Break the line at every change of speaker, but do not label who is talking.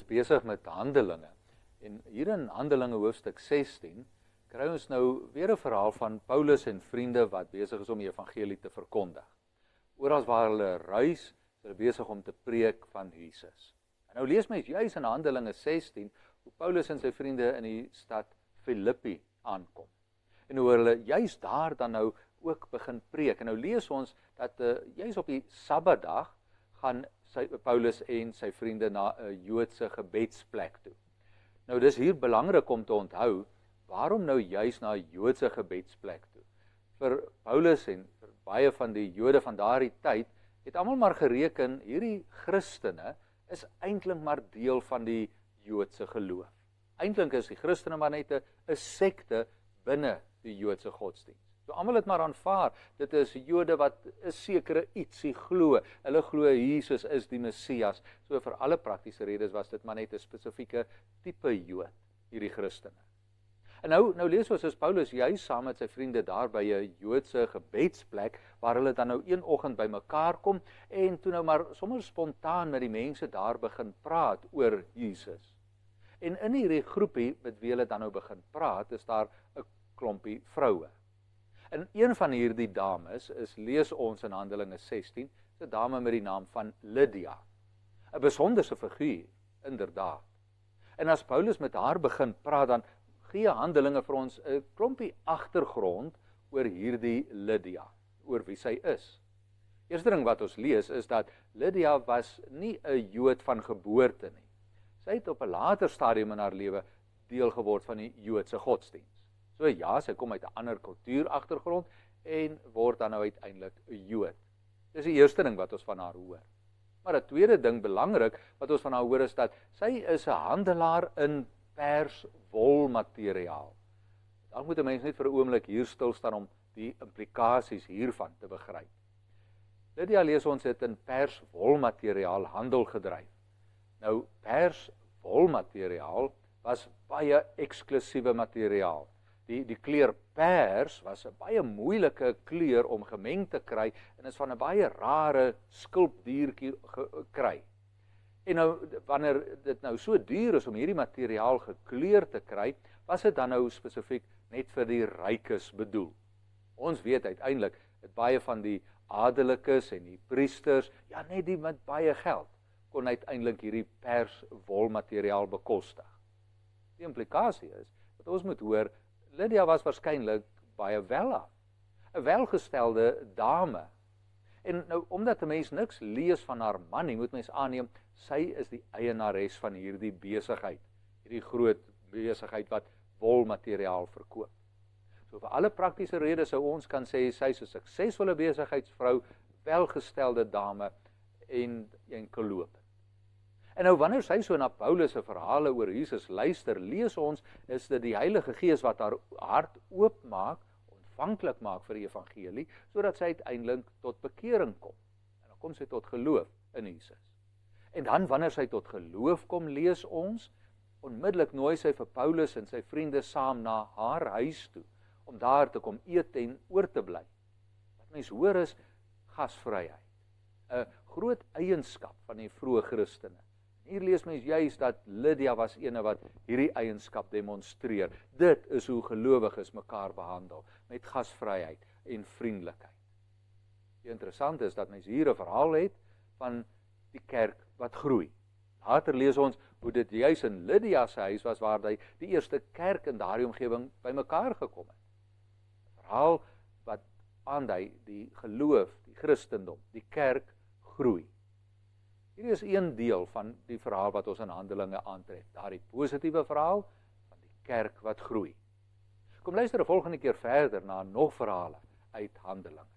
is besig met Handelinge. En hier in Handelinge hoofstuk 16 kry ons nou weer 'n verhaal van Paulus en vriende wat besig is om die evangelie te verkondig. Oral waar hulle reis, is hulle besig om te preek van Jesus. En nou lees mens juis in Handelinge 16 hoe Paulus en sy vriende in die stad Filippi aankom. En hoe hulle juis daar dan nou ook begin preek. En nou lees ons dat juis op die Sabbatdag gaan Paulus en sy vriende na 'n Joodse gebedsplek toe. Nou dis hier belangrik om te onthou, waarom nou juis na 'n Joodse gebedsplek toe? Vir Paulus en vir baie van die Jode van daardie tyd, het almal maar gereken, hierdie Christene is eintlik maar deel van die Joodse geloof. Eintlik is die Christene maar net 'n sekte binne die Joodse godsdienst. So almal het maar aanvaar, dit is Jode wat 'n sekere ietsie glo. Hulle glo Jesus is die Messias. So vir alle praktiese redes was dit maar net 'n spesifieke tipe Jood, hierdie Christene. En nou lees ons as Paulus juis saam met sy vriende daar by 'n Joodse gebedsplek, waar hulle dan nou een oggend by mekaar kom, en toe nou maar sommer spontaan met die mense daar begin praat oor Jesus. En in hierdie groepie met wie hulle dan nou begin praat, is daar 'n klompie vroue. En een van hierdie dames lees ons in Handelinge 16, 'n dame met die naam van Lydia. 'n Besonderse figuur, inderdaad. En as Paulus met haar begin praat, dan gee Handelinge vir ons 'n klompie agtergrond oor hierdie Lydia, oor wie sy is. Eerste ding wat ons lees is dat Lydia was nie 'n Jood van geboorte nie. Sy het op 'n later stadium in haar lewe deel geword van die Joodse godsdienst. So ja, sy kom uit 'n ander kultuuragtergrond en word dan nou uiteindelik 'n Jood. Dis die eerste ding wat ons van haar hoor. Maar 'n tweede ding belangrik wat ons van haar hoor is dat sy is 'n handelaar in perswolmateriaal. Dan moet 'n mens net vir 'n oomblik hier stil staan om die implikasies hiervan te begryp. Lydia lees ons het in perswolmateriaal handel gedryf. Nou, perswolmateriaal was baie eksklusiewe materiaal. Die kleur pers was 'n baie moeilike kleur om gemeng te kry en is van 'n baie rare skulpdiertjie gekry. En nou, wanneer dit nou so duur is om hierdie materiaal gekleur te kry, was dit dan nou spesifiek net vir die rykes bedoel. Ons weet uiteindelik dat baie van die adellikes en die priesters, ja net die met baie geld, kon uiteindelik hierdie perswolmateriaal bekostig. Die implikasie is, wat ons moet hoor, Lydia was waarskynlik baie welaf, 'n welgestelde dame. En nou, omdat 'n mens niks lees van haar man nie, moet mens aanneem, sy is die eienares van hierdie besigheid, hierdie groot besigheid wat wolmateriaal verkoop. So vir alle praktiese redes sou ons kan sê, sy is 'n suksesvolle besigheidsvrou, welgestelde dame en geloop. En nou wanneer sy so na Paulus se verhale oor Jesus luister, lees ons, is dit die Heilige Gees wat haar hart oopmaak, ontvanklik maak vir die evangelie, sodat sy uiteindelik tot bekering kom. En dan kom sy tot geloof in Jesus. En dan wanneer sy tot geloof kom, lees ons, onmiddellik nooi sy vir Paulus en sy vriende saam na haar huis toe, om daar te kom eet en oor te bly. Wat mens hoor is gasvryheid, 'n groot eienskap van die vroeë Christene. Hier lees mens juis dat Lydia was ene wat hierdie eienskap demonstreer. Dit is hoe gelowiges mekaar behandel, met gasvryheid en vriendelikheid. Die interessant is dat mens hier 'n verhaal het van die kerk wat groei. Later lees ons hoe dit juis in Lydia se huis was waar die eerste kerk in daardie omgewing bymekaar gekom het. 'n Verhaal wat aandui die geloof, die Christendom, die kerk groei. Hierdie is een deel van die verhaal wat ons in Handelinge aantref, daardie positiewe verhaal van die kerk wat groei. Kom luister 'n volgende keer verder na nog verhale uit Handelinge.